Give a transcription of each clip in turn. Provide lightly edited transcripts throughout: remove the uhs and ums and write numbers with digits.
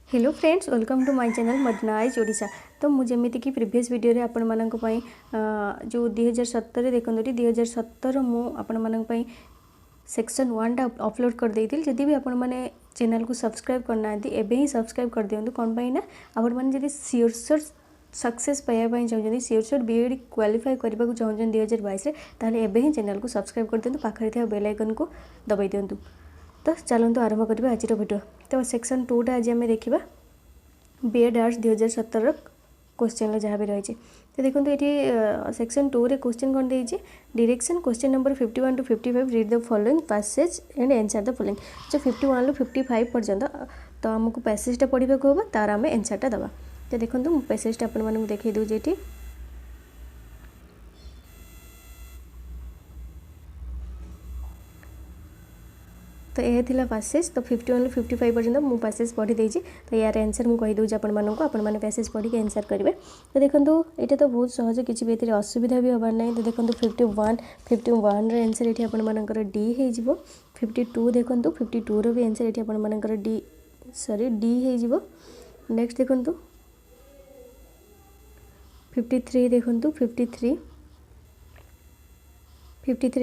Hello friends, welcome to my channel modernise Odisha. तो मुझे कि प्रीवियस वीडियो रे आपण मानक पई जो 2017 देखंदो 2017 मु आपण मानक पई सेक्शन 1 टा अपलोड कर देइतिल। जदि भी आपण माने चैनल को सब्सक्राइब करना एबे ही सब्सक्राइब कर दियंतु। कोन पई ना आपण माने जदि सियोर सक्सेस पाया पई चाहउछन सियोर बीएड क्वालिफाई करबा को चाहउछन 2022 रे ताले एबे ही चैनल को सब्सक्राइब कर दियंतु। पाखरे था बेल आइकन को दबाई दियंतु। तो चलतु आरंभ करबा आज वीडियो। तो सेक्शन 2 टा आज आम देखा बीएड आर्ट्स 2017 क्वेश्चन जहाँ भी रही। तो देखो ये सेक्शन 2 रे क्वेश्चन कौन देती direction question number 51 to 55 read the following passage and answer the following. जो 51 रू 55 पर्यंत तो आमको पैसेजटा पढ़ा को हम तार आम आंसरटा दबा। तो देखो पैसेजटा आपको देखी दूसरी ये तो यह थी पैसेज। तो 51 रू 55 पर्यंत मु पैसेज पढ़ी देती। तो यार आंसर मुझे कहीदे आपने पैसेज पढ़ी आंसर करेंगे। तो देखो ये तो बहुत सहज, किसी भी ये असुविधा भी हबार ना। तो देखो 51 रो आंसर ये आपर डी हो। 52 देखो 52 रो भी आंसर ये आपर डी डी हो। नेक्स्ट देखो 53 देखो 53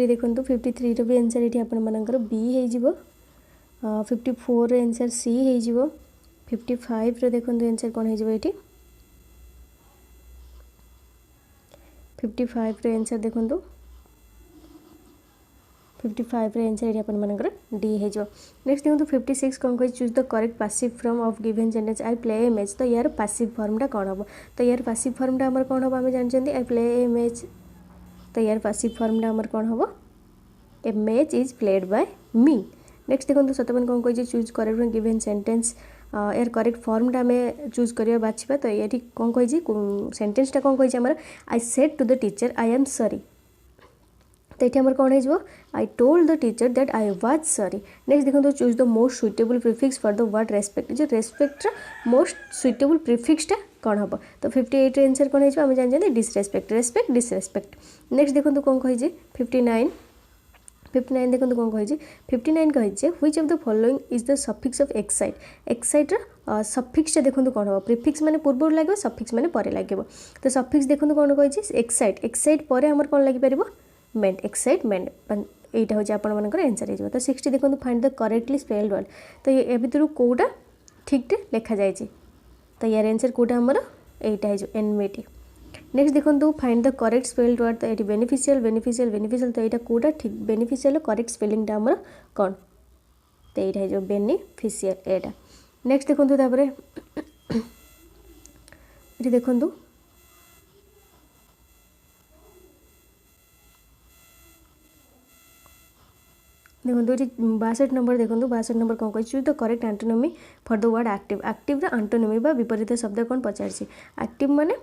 देखो 53 रो भी आंसर ये आपर बी हो। 54 रो आंसर सी हो। 55 रो देखो आंसर कौन हो ये 55 रो आंसर देखो 55 रो आंसर ये आपर डी हो। नेक्स्ट देखो 56 कौन कह choose the correct passive form of given sentence I play A match. तो यार पैसिव फॉर्मटा कौन हम। तो यार पैसिव फॉर्मटा आमर कौन हम आम जानते आई प्ले ए मैच। तो यार पैसिव फॉर्मटा आमर कौन हम a match is played by me. Next देखो 57 कौन कह चूज करेक्ट गिवन सेंटेंस यार करेक्ट फॉर्मटा आम चूज करवा बाछा। तो ये कौन कही सेंटेंसटा कौन कही आमर I said to the teacher I am sorry. तो ये कौन हो I told the teacher that I was sorry. Next देखो choose the most suitable prefix for the word respect. जो रेस्पेक्ट मोस्ट सुइटेबल प्रिफिक्सटा कौन हम। तो 58 आंसर कौन हो जानते डिसरेस्पेक्ट रेस्पेक्ट डिसरेस्पेक्ट। नेक्स्ट देखो कौन कही 59 देखो कौन कही 59 कही which of the following is the suffix of excite. एक्साइटर सफिक्सटा देखो कौन हम प्रिफिक्स माने पूर्व लगे सफिक्स माने परे लगे। तो सफिक्स देखो कौन कही एक्साइट एक्साइट पर आमर कौन लगी पार मेंट एक्साइटमेंट यहाँ हूँ आपर आंसर हो। तो 60 देखो find the correctly spelled word. तो ये भितर कौटा ठीक लिखा जाए। तो यार आंसर कौटा आमर यहाँ हो एनमिटी। नेक्स्ट देखो find the correct spelled word. तो ये बेनिफिशियल बेनिफिशियल बेनिफिशियल। तो यहाँ कौटा ठीक बेनिफिशियल करेक्ट स्पेलिंगटा आमर कौन। तो यहाँ हो बेनिफिशियल एटा। नेक्स्ट देखो ये देखो देखो ये 62 नंबर देखो 62 नंबर कौन कही choose the correct antonym for the word active. Active रा एंटोनिमी बा विपरीत शब्द कौन पचार एक्टिव माने।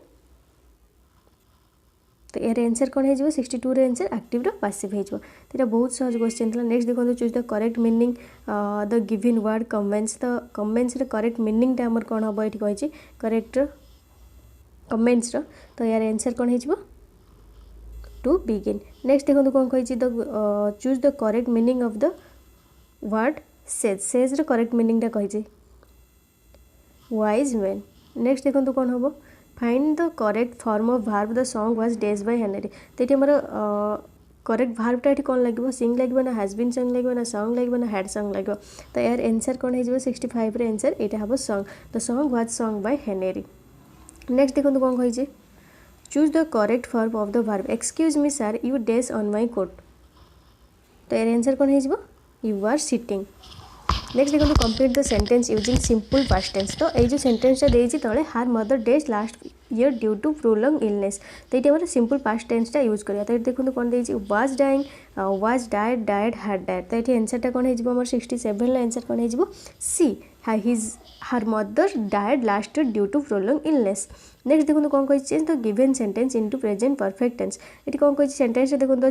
तो यार आंसर कौन हो 62 रे आंसर एक्टिव रा पैसिव हो। तो ये बहुत सहज क्वेश्चन था। नेक्स्ट देखो choose the correct meaning the given word comments. तो कमेंट्स रे करेक्ट मीनिंगटा आमर कौन हम ये कही करेक्ट कमेंट्स रो। तो यार आंसर कौन हो टू बिगिन। नेक्स्ट देखो कौन कही choose the correct meaning of the word sage. Sage रो करेक्ट मीनिंगटा कही वाइज मैन। नेक्स्ट देखो कौन हम find the correct form of verb the song was dash by Henry. तो ये आमर करेक्ट वर्बटा ये कौन लगे सिंग लगे ना हैज बीन सॉन्ग लगे ना सॉन्ग लगे ना हैड सॉन्ग लगे। तो यार आंसर कौन हो 65 रे आंसर यहाँ हम song. The song was song by Henry. Next देखो कौन कही choose the correct form of the verb excuse me sir you dash on my coat. तो यार आंसर कौन हो यू आर सिटिंग। नेक्स्ट देखो complete the sentence using simple past tense. तो ये जो सेंटेंसटा देती तले her mother dash last year due to prolong illness. तो ये हमारे सिंपल पास्ट टेंसटा यूज करा। तो देखो कौन देती was dying was died died had died. तो ये आंसरटा कौन हो 67 आंसर कौन हो C his her mother died last year due to prolong illness. Next देखो कौन कही change the given sentence into present perfect tense. ये कौन कही सेंटेंस देखो the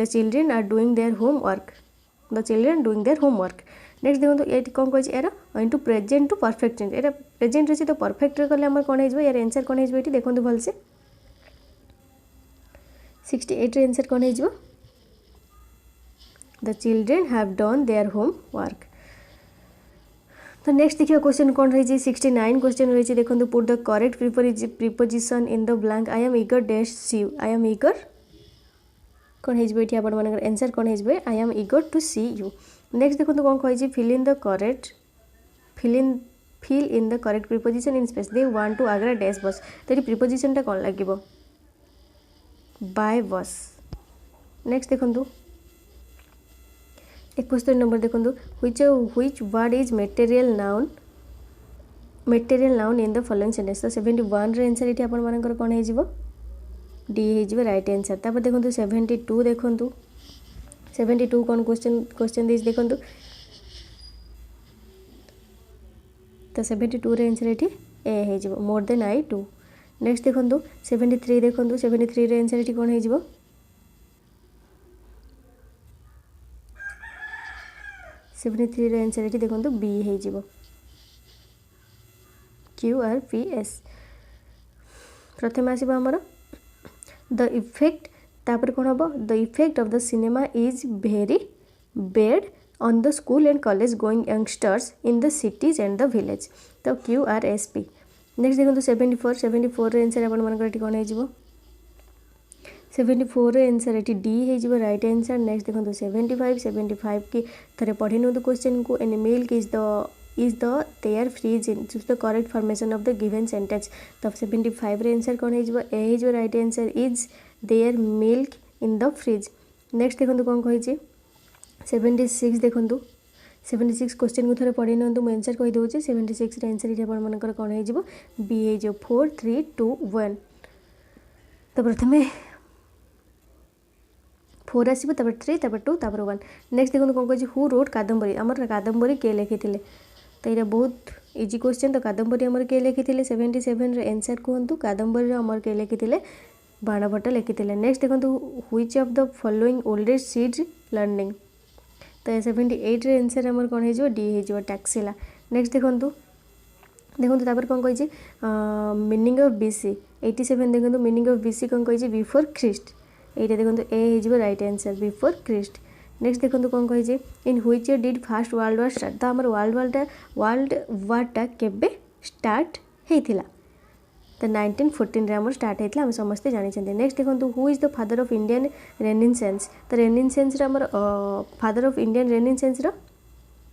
children are doing their homework. The children doing their homework. Next देखो ये कौन कही यार into present to perfect tense. ये प्रेजेंट अच्छे तो परफेक्ट कले आम कौन हो यार आंसर कौन हो देखो भलसे 68 आंसर कौन हो the children have done their homework. तो नेक्स्ट देखिए क्वेश्चन कौन रही 69 क्वेश्चन रही देखो put the correct preposition in the blank I am eager dash see you I am eager कौन होती आप आंसर कौन हो I am eager to see you next देखो कौन कही fill in the correct fill in the correct preposition in space they want to Agra dash bus तो ये प्रिपोजिशनटा कौन लगे बाय बस नेक्स्ट देखो एक क्वेश्चन नंबर देखो which word is material noun in the following sentence तो 71 रे आंसर ये आपण मानकर कौन हो डी हो राइट आंसर तापर देखो 72 देखो 72 कौन क्वेश्चन दिस देखो तो 72 रे आंसर ये ए हो more than I to next देखो 73 देखो 73 रे आंसर ये कौन हो 73 रे आंसर ये देखो बी हो क्यू आर पी एस प्रथम आसब आमर द इफेक्ट तापर कौन हम the effect of the cinema is very bad on the school and college going youngsters in the cities and the village तो Q R S P next देखो 74 रे answer आपण मानकर कौन हो 74 रे आंसर ये डी हो राइट आंसर नेक्स्ट देखो 75 की थे पढ़ी नु क्वेश्चन को an milk is the their freeze in choose the correct formation of the given sentence तो 75 रे आंसर कौन हो ए हो right answer is there milk in the fridge next देखो कौन कही 76 देखो 76 क्वेश्चन को थे पढ़ी नियंतु मुझे आंसर कही दूसरी 76 रे आंसर ये आपंकर कौन हो बी हो 4 3 2 1 तो प्रथमे 4 आसो 3 2 1 नेक्स्ट देखो कौन कही हु रोड कादम्बरी आमर कादम्बरी किए लिखी तो ये बहुत इजी क्वेश्चन तो कादम्बरी आमर किए लिखी 77 रे आंसर कहतु कादम्बरी आमर किए लिखी बाणभट्ट लिखी नेक्स्ट देखो which of the following oldest seeds learning तो 78 रे आंसर आमर कौन हो डी हो टैक्सिला नेक्स्ट देखो तापर कौन कही मीनिंग ऑफ बीसी 87 देखो मीनिंग ऑफ बीसी कौन कही बिफोर ख्रीस्ट ये देखो ए हो right answer before Christ next देखो कौन कही in which year did first world war start तो आम वर्ल्ड वारटा केबे स्टार्ट होता तो 1914 रे आम स्टार्ट होता आम समस्ते जानी नेक्स्ट देखो who is the father of Indian renaissance तो रेनेसांस आम father of Indian renaissance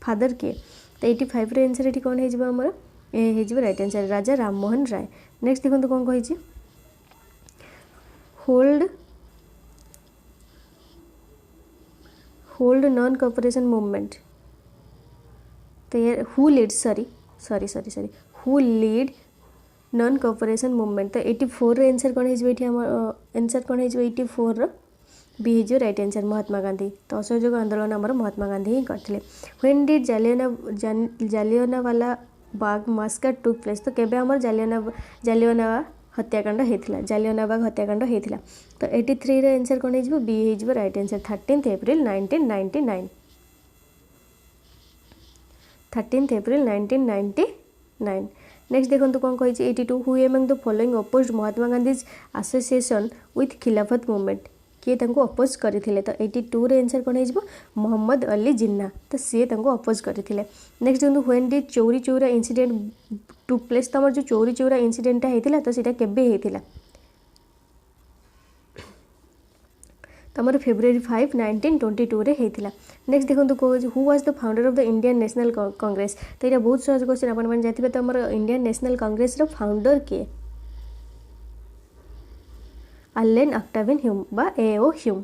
father किए तो 85 रे आंसर ये कौन हो आमर ए हो right answer Raja Rammohan Roy next देखो कौन कही होल्ड नॉन कॉपरेशन मूवमेंट तो ये who lead sorry who lead non cooperation movement तो 84 रे आंसर कौन हो आंसर कौन हो 84 बी हो राइट आंसर महात्मा गांधी तो असहयोग आंदोलन आमर महात्मा गांधी ही करते when did Jallianwala Bagh Bhaskar took place तो केबे आमर जालियानवाला हत्याकांड होता जालियानवाला बाग हत्याकांड होता तो 83 रे आंसर कौन हो बी हो right answer 13 April 1999 13 April 1999 next देखो कौन कही 82 who among the following opposed Mahatma Gandhi's association with खिलाफत मूवमेंट किए अपोज करते तो 82 रे आंसर कौन हो मोहम्मद अली जिन्ना तो सी अपोज करते नेक्स्ट देखो when did Chauri Chaura incident took place तो जो चौरी चौरा इंसिडेंटा होता तो सीटा केबे होता तो आम फेब्रुआरी 5 1922 रे होता नेक्स्ट देखो कौन who was the founder of the Indian national Congress तो ये बहुत सहज क्वेश्चन आपने जानते तो आम इंडियन नेशनल कांग्रेस फाउंडर किए अलेन ऑक्टावियन ह्यूम बा ए.ओ. ह्यूम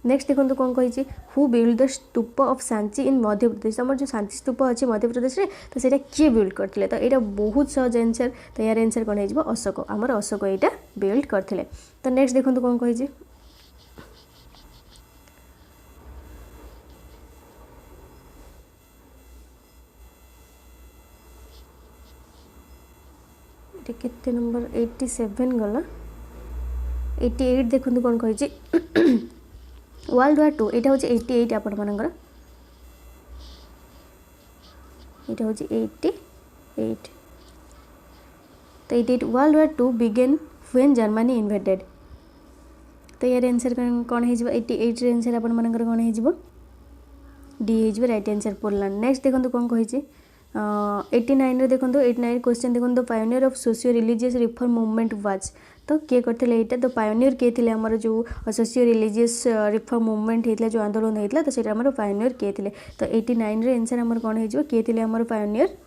नेक्स्ट देखो कौन कही who build the stupa of Sanchi in Madhya Pradesh आम जो सांची स्तूप अच्छे मध्य प्रदेश में तो सीटा किए बिल्ड करते तो यहाँ बहुत सहज आंसर तो यार आंसर कौन हो अशोक आमर अशोक यहाँ बिल्ड करते तो नेक्स्ट देखो कौन कही केते नंबर 87 गला 88 देखो कौन कही वर्ल्ड वार 2 यहाँ हूँ 88 आपण मानकर यहाँ हूँ 88 तो 88 world war 2 began when Germany invaded तो यार आंसर कौन हो 88 रे आंसर आपण मानकर कौन हो डी हो राइट आंसर पोलैंड नेक्स्ट देखो कौन कही 89 देखो 89 क्वेश्चन देखो the pioneer of socio religious reform movement was तो किए करते यहाँ तो पायोनियर किए थे आमर जो सोशियो रिलीजियस रिफॉर्म मूवमेंट होता जो आंदोलन होता तो सीटा आमर पायोनियर किए थे तो 89 रे आंसर आमर कौन हो किए थे आमर पायोनियर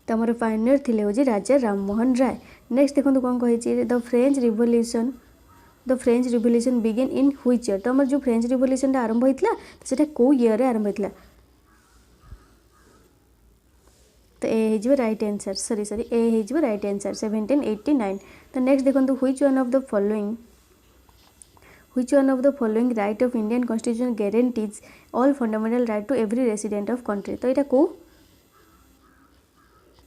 तो आमर पायोनियर थे हूँ राजा राममोहन राय। नेक्स्ट देखो कौन कही the French revolution begin in which year तो आमर जो फ्रेंच रिवोल्यूशन आरंभ होता तो कौ ईयर रे आरंभ होता तो ए हो राइट आंसर सॉरी ए हो राइट आंसर 1789। तो नेक्स्ट देखो which one of the following right of Indian constitution guarantees all fundamental right to every resident of country तो यहाँ कौ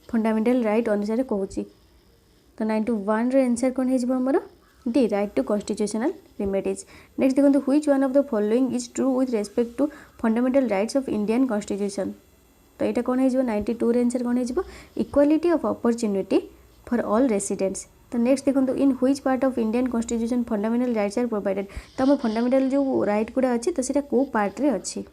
फंडामेंटल राइट अनुसार कहूँ तो 91 रे आंसर कौन हो आमर D right to constitutional remedies. Next देखो which one of the following is true with respect to fundamental rights of Indian constitution तो यहाँ कौन हो 92 रे आंसर कौन हो equality of opportunity for all residents. तो नेक्स्ट देखो in which part of Indian constitution fundamental rights are provided तो आम फंडामेंटल जो राइट गुड़ा अच्छी तो सीटा कौ पार्ट रे अच्छी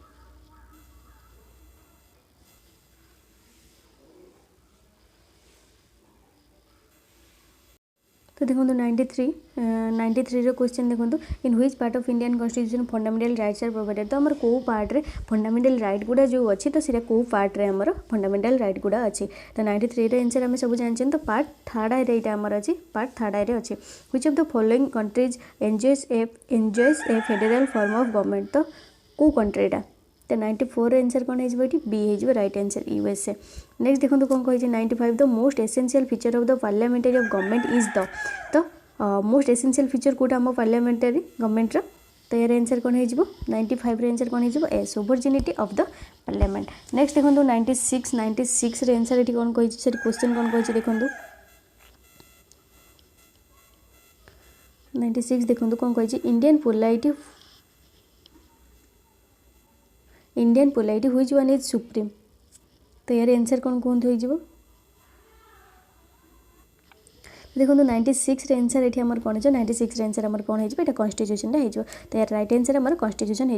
तो देखो 93 रो क्वेश्चन देखो in which part of Indian constitution fundamental rights are provided तो आमर कौ पार्ट रे फंडामेंटल राइट गुड़ा जो अच्छी तो सीटा कौ पार्ट रे आमर फंडामेंटल राइट गुड़ा अच्छी तो 93 रे आंसर आम सब जानते तो पार्ट थर्ड आए यहाँ आमर अच्छी पार्ट थर्ड आए अच्छी which of the following countries enjoys A federal form of government तो कौ कंट्रीटा तो 94 आंसर कौन हो बी हो राइट आंसर यूएसए। नेक्स्ट देखो कौन कही 95 the most essential feature of the parliamentary of government is the तो मोस्ट एसेंशियल फीचर कौटा आम पार्लियामेंटरी गवर्नमेंट तो यार आंसर कौन हो 95 रे आंसर कौन हो ए सोवरजिनिटी ऑफ द पार्लियामेंट। नेक्स्ट देखो 96 रे आंसर ये कौन कही सॉरी क्वेश्चन कौन कही देखो 96 देखो कौन कही Indian polity which one is supreme तो यार आंसर कौन कहते हो देखो 96 रे आंसर ये आमर कौन हो 96 रे आंसर आमर कौन हो कॉन्स्टिट्यूशन हो तो यार राइट आंसर आमर कॉन्स्टिट्यूशन हो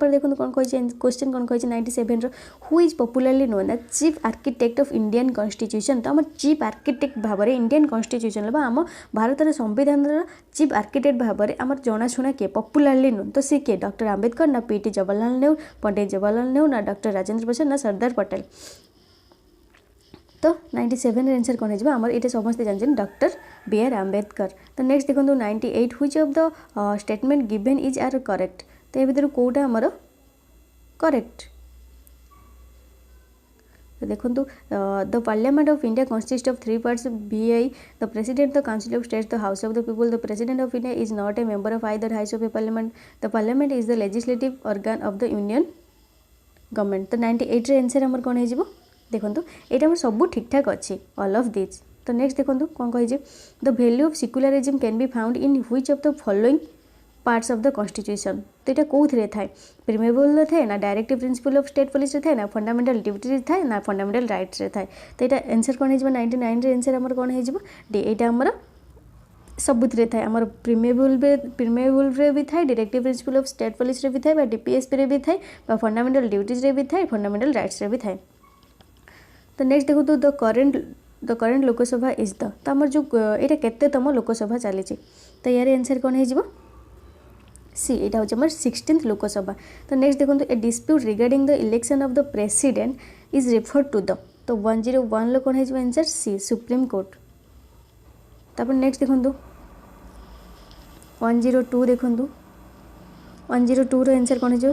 देखो कौन कही क्वेश्चन कौन कही 97 who is popularly known as chief architect of Indian constitution तो आम चीफ आर्किटेक्ट भाव में इंडियन कॉन्स्टिट्यूशन आम भारत संविधान चीफ आर्किटेक्ट भाव में आम जनाशुना किए पॉपुलरली नोन तो सी किए डॉक्टर आंबेडकर ना पीटी जवाहरलाल नेहरू पंडित जवाहरलाल नेहरू ना डॉक्टर राजेंद्र प्रसाद ना सरदार पटेल तो 97 आंसर कौन हो आमर ये समस्ते जानते डॉक्टर बी आर आंबेडकर। तो नेक्स्ट देखो 98 which of the statement given is are correct तो ये भर कौटा आमर करेक्ट तो देखो the parliament of India consist of 3 parts by the president the council of states the house of the people the president of India is not a member of either house of a parliament the parliament is the legislative organ of the union government तो 98 रे answer आमर कौन हो देखो ये आम सब ठीक ठाक अच्छी ऑल ऑफ दिस। तो नेक्स्ट देखो कौन कही the value of secularism can be found in which of the following parts of the constitution तो यहाँ कौन थाए प्रिमेबल थाए ना directive principle of state policy थाए ना फंडामेंटल ड्यूटीज थाए ना फंडामेंटल राइट्स थाए तो यहाँ आंसर कौन हो 99 रे आंसर आमर कौन हो डी यहाँ आमर सबुत थाए आमर प्रिमेबल भी थाए directive principle of state policy भी थाए डीपीएसपी रे भी थाए फंडामेंटल ड्यूटीज रे भी थाए फंडामेंटल राइट्स रे भी थाए। तो नेक्स्ट देखो तो the current Lok Sabha is the तो आमर जो ये केतम लोकसभा चली तो यार आंसर कौन हो सी यहाँ हूँ आम 16th लोकसभा। तो नेक्स्ट देखो a dispute regarding the election of the president is referred to the तो 101 कौन हो आंसर सी सुप्रीम कोर्ट। तापर नेक्स्ट देखो 102 देखो 102 रो आंसर कौन हो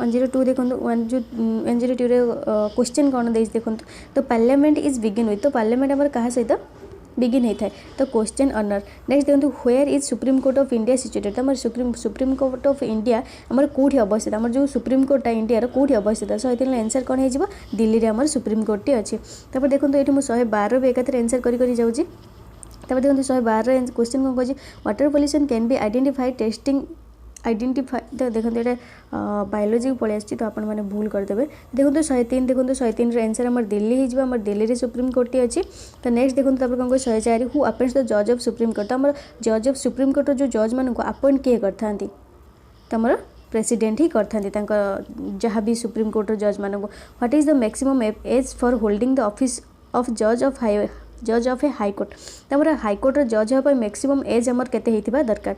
102 देखो 102 रे क्वेश्चन कौन दे देखो तो पार्लियामेंट इज बिगिन हुई तो पार्लियामेंट आम क्या सहित बिगिन होता है तो क्वेश्चन ऑनर। नेक्स्ट देखो where is supreme court of India situated तो सुप्रीम कोर्ट ऑफ इंडिया आमर कौटी अवस्थित आमर जो सुप्रीम कोर्टा इंडिया कौटी अवस्थित सो ये आंसर कौन हो दिल्ली आमर सुप्रीम कोर्ट अच्छी। तापर देखो ये मुझे 112 भी एकाथरे आंसर करी जाऊँगी। तापर देखो 112 क्वेश्चन कौन कहे water pollution can be identify testing identify तो देखो ये बायोलोजी पलि आसी तो आपण मैंने भूल करदे देखो 103 देखो 103 आंसर आम दिल्ली हो दिल्ली सुप्रीम कोर्ट अच्छी। तो नेक्स्ट देखो कौन कह 104 हु अपॉइंट्स द जज ऑफ सुप्रीम कोर्ट तो आम जज ऑफ सुप्रीम कोर्ट जो जज मान अपॉइंट किए करता तो आमर प्रेसिडेंट ही करते जहाँ भी सुप्रीम कोर्टर जज मान को। What is the maximum age for holding the office of जज ऑफ ए हाईकोर्ट। तमर हाईकोर्ट जज हाँ मैक्सिमम एज आमर केते दरकार।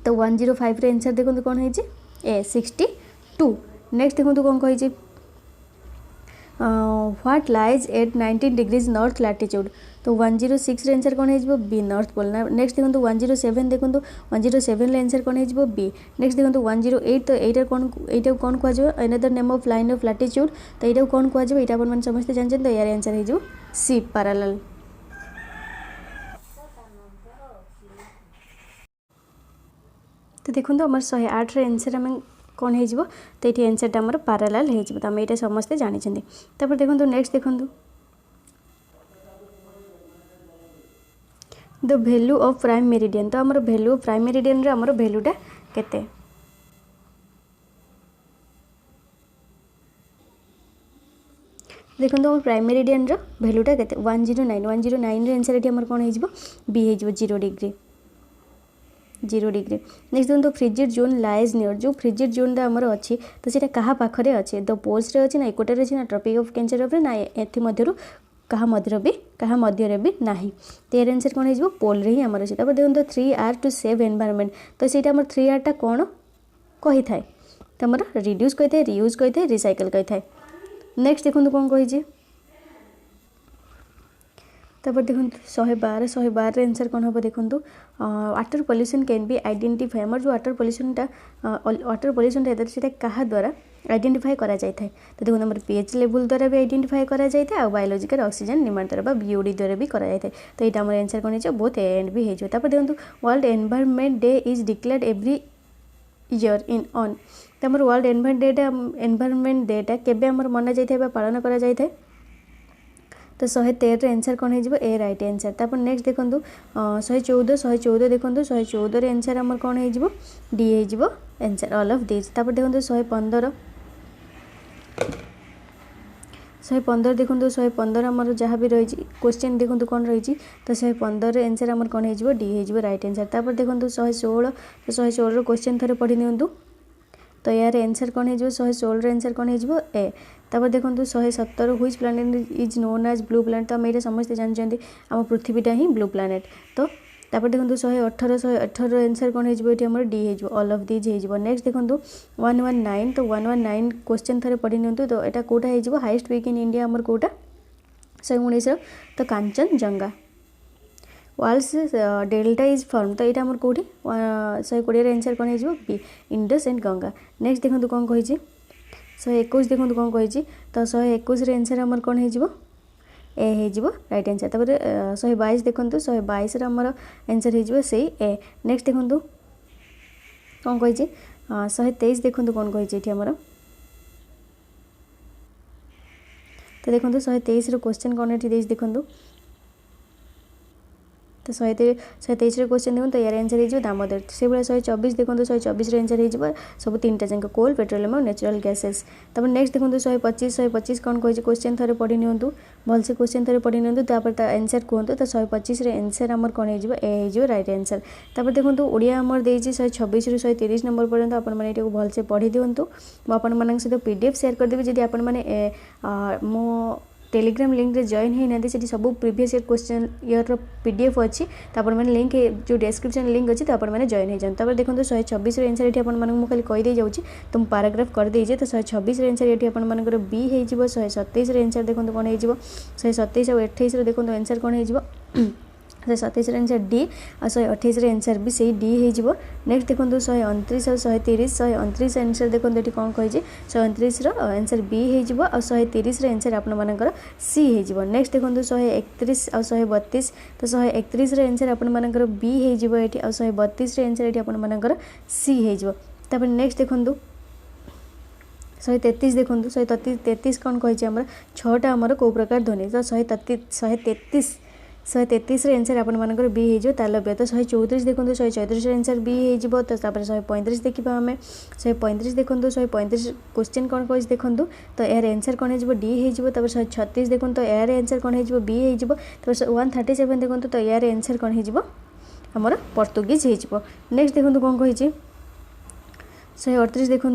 तो 105 रे आंसर देखो कौन है ए 62। नेक्स्ट देखो कौन कही what lies at 19 degrees north latitude. तो 106 रे आंसर कौन है बी नॉर्थ पोल। नेक्स्ट देखो 107 देखो 107 रे आंसर कौन है बी। नेक्स्ट देखो 108 तो यहाँ कौन कह another name of line of latitude. तो यहाँ कौन कह यहाँ अपन समस्ते जानते तो यार आंसर हो सी पैरेलल। तो देखो आम 108 रे आंसर आम कौन हो तो ये आंसरटा आम पैरेलल हो आम ये समस्ते जानते। तापर देखो नेक्स्ट देखो the value of prime meridian. तो आमर वैल्यू ऑफ प्राइम मेरिडियन आमर वैल्यूटा केते। देखो आम प्राइम मेरिडियन वैल्यूटा केते 109। 109 रे आंसर ये आमर कौन हो बी हो 0 डिग्री 0 डिग्री। नेक्स्ट देखो फ्रिजिड जोन लाइज नियर। जो फ्रिजिड जोन आमर अच्छी तो सीटा क्या पाखे अच्छे द पोल्स अच्छे ना इक्वेटर अच्छे ना ट्रॉपिक ऑफ कैंसर ऑफ ना एमध्य क्या मध्य भी ना। तो यार आंसर कौन हो पोल रे ही आमर अच्छे। तापर देखो 3R टू सेव एनवायरनमेंट। तो सीटा आमर 3R टा कौन कही थाए तो आमर रिड्यूस कही थाए रियूज कही थाए रिसाइकल कही थाए। नेक्स्ट देखो कौन कही तापर देखो 112 रे आंसर कौन हम देखो water pollution can be identify. आमर जो वाटर पॉल्यूशनटा से क्या द्वारा आइडेंटिफाई करा जाए। तो देखो आम पीएच लेवल द्वारा भी आइडेंटिफाई करा जाए और बायोलॉजिकल ऑक्सीजन डिमांड द्वारा बीओडी द्वारा भी करा जाए। तो यहाँ आम आंसर कौन हो बोथ ए एंड बी हो। देखो world environment day is declared every year in on. तो आम वर्ल्ड एनवायरनमेंट डेटा केबे आम मना जाए पालन करा जाए। तो 113 आंसर कौन हो ए राइट आंसर। तापर नेक्स्ट देखो 114 देखो 114 रे आंसर आम कौन हो डी हो आंसर ऑल ऑफ दिस। तापर देखो 115 देखो 115 आमर जहाँ भी रही क्वेश्चन देखो कौन रही। तो 115 रे आंसर आम कौन हो डी हो राइट आंसर। तापर देखो 116 तो 116 क्वेश्चन थे पढ़ी नियंतु। तो यार आंसर कौन हो 116 आंसर कौन हो ए। तापर देखो 117 which planet is known as blue planet. तो आम ये समस्ते जानते आम पृथ्वीटा ही ब्लू प्लैनेट। तो तापर देखो 118 आंसर कौन हो डी हो ऑल ऑफ दिज हो। नेक्स्ट देखो 119 तो 119 क्वेश्चन थे पढ़ी नियंतु। तो यहाँ कौटा हो हाइएस्ट पीक इन इंडिया आमर कौटा 119 तो कांचनजंगा। वाल्स डेल्टा इज फॉर्म। तो यहाँ आमर कौटी 120 आंसर कौन हो B Indus and Ganga. Next देखो कौन कही 121 देखो कौन कही। तो 121 आंसर आमर कौन हो ए हो राइट आंसर। तापर 122 देखो 122 आमर आंसर हो से ए। नेक्स्ट देखो कौन कही 123 देखो कौन कही आमर। तो देखो 123 क्वेश्चन कौन ये देखो। तो 123 क्वेश्चन देखो। तो यार आंसर हो दामोदर। से भाई 124 देखो 124 आंसर हो सब तीनटा जाक कोल पेट्रोलियम और नेचुरल गैसेस। तब नेक्स्ट देखो 125 कौन कही क्वेश्चन थे पढ़ी नियंतु भलसे क्वेश्चन थे पढ़ी नियंतु। तापर आंसर कहतु। तो 125 आंसर आमर कौन हो ए हो राइट आंसर। तापर देखो ओडिया आमर देती 126 रू 130 नंबर पर्यंत आपने भलसे पढ़ी दिंतु। मुझे सहित पीडीएफ शेयर करदेवी जब आपने मो टेलीग्राम लिंक रे जॉइन होना से सब previous year question year PDF अच्छी। तो आपने लिंक जो डिस्क्रिप्शन लिंक अच्छी तो आपने जॉइन हो जाए। तब देखो 126 आंसर ये आपको खाली कहीदे जाऊँगी तो मुझे पैराग्राफ कर दीजिए। तो 126 आंसर ये आपर बी हो 127 आंसर देखो कौन हो 127 और 28 देखो आंसर कौन हो 127 आंसर डी और 128 आंसर भी से डी हो। नेक्स्ट देखो 129 और 130 129 आंसर देखो ये कौन कही 129 आंसर बी हो और 130 आंसर आपर सी हो। नेक्स्ट देखो 131 और 132 तो 131 आंसर आपर बी हो और 132 आंसर ये आपर सी हो। तापर नेक्स्ट देखो 133 देखो 133 कौन कही आमर 6टा आमर कौ प्रकार ध्वनि। तो 133 आंसर आपर बी हो तालव्य। तो 134 देखो 134 आंसर बी हो। तो 135 देखा आम 135 देखो 135 क्वेश्चन कौन कही देखो। तो यार आंसर कौन हो डी हो। 136 देखो तो यार आंसर कौन हो बी हो। 137 देखो तो यार आंसर कौन हो आमर पोर्तुगीज हो। नेक्स्ट देखो कौन कही 138 देखु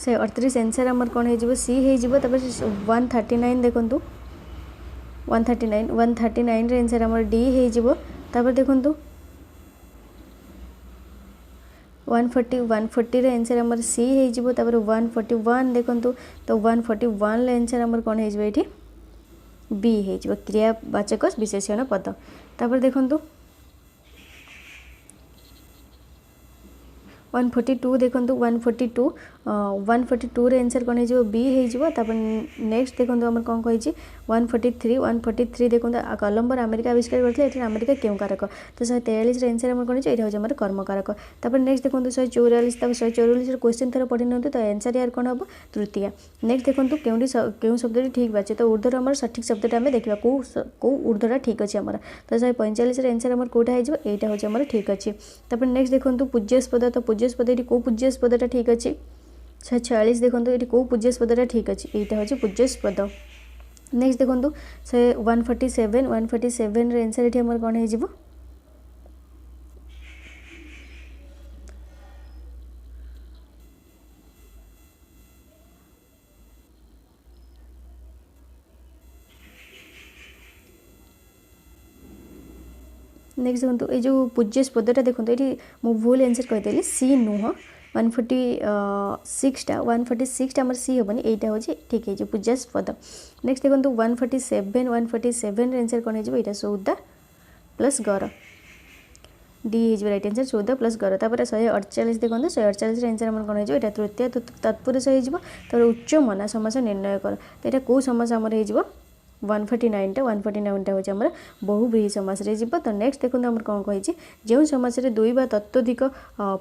138 आंसर आमर कौन हो सी हो 139 देखु 139 रे आंसर आमर डी हो देखु 140 रे आंसर आमर सी हो 141 देखु तो 141 रे आंसर आमर कौन हो बी हो क्रियावाचक विशेषण पद देखु 142 देखु 142 रे आंसर कौन हो बी हो नेक्स्ट देखो आम कौन कही 143 देखो कोलंबर अमेरिका आविष्कार करते ये अमेरिका क्यों कारक तो 143 रे आंसर आम कौन हो कर्मकारक नेक्स्ट देखो 144 144 क्वेश्चन थर पढ़ी नि तो आंसर यार कौन हम तृतीया नेक्स्ट देखो क्यों शब्द ठीक बाचे तो उर्दूर आम सठिक शब्दटा आम देखा कौ उर्दूटा ठीक अच्छे आमर तो 145 आंसर आम कौटा हो यहाँ हूँ आम ठीक अच्छे नेक्स्ट देखो पूज्यस्पद तो पूज्यस्पद ये कौ पूज्यस्पदटा ठीक अच्छे 146 देखो ये कौ पूज्यस्पदटा ठीक अच्छे यहाँ हूँ पूज्यस्पद नेक्स्ट देखो से 147 रे आंसर ये आमर कौन हो नेक्स्ट देखो ये जो पूज्यस्पदटा देखो ये मु भूल आंसर कहीदेली सी नुह 146 आम सी हेनी यहाँ हूँ ठीक है पूज्यस्पद नेक्स्ट देखो 147 आंसर कौन हो यहाँ सौदा प्लस गर डी हो रईट आंसर सौदा प्लस गर 148 देखो 148 आंसर आम कौन हो तृतीय तत्पुरुष हो उच्च मना समास निर्णय कर तो यहाँ कौ समास आमर हो 149 हूँ आमर बहुव्रीहि समास तो नेक्स्ट देखो आम कौन कही जो समास दुई बा तत्वधिक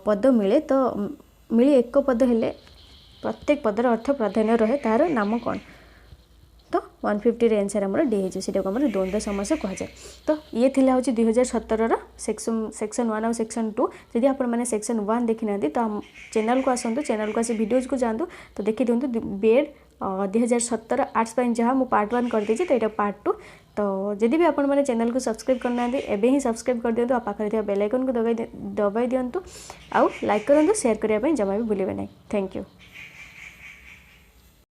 पद मिले तो मिली एक पद हेले प्रत्येक पदर अर्थ प्राधान्य रहे तार नाम कौन तो 150 रे आंसर आमर डी हो द्वंद्व समास कहुए तो ये थिला हूँ 2017 सेक्शन 1 और सेक्शन 2 जदि आप सेक्शन 1 देखी ना तो चैनल को आसतु चैनल को आसी वीडियोज को जातु तो देखी दिखाँ बीएड 2017 आर्ट्स जहाँ मुझे पार्ट 1 कर देती तो यहाँ पार्ट 2 तो जदि भी आपण मैंने चैनल को सब्सक्राइब करना एवं ही सब्सक्राइब कर दिंतु पाखे बेल आइकन को दबाई दिंतु आउ लाइक करूँ शेयर करने जमा भी भूलें नहीं थैंक यू।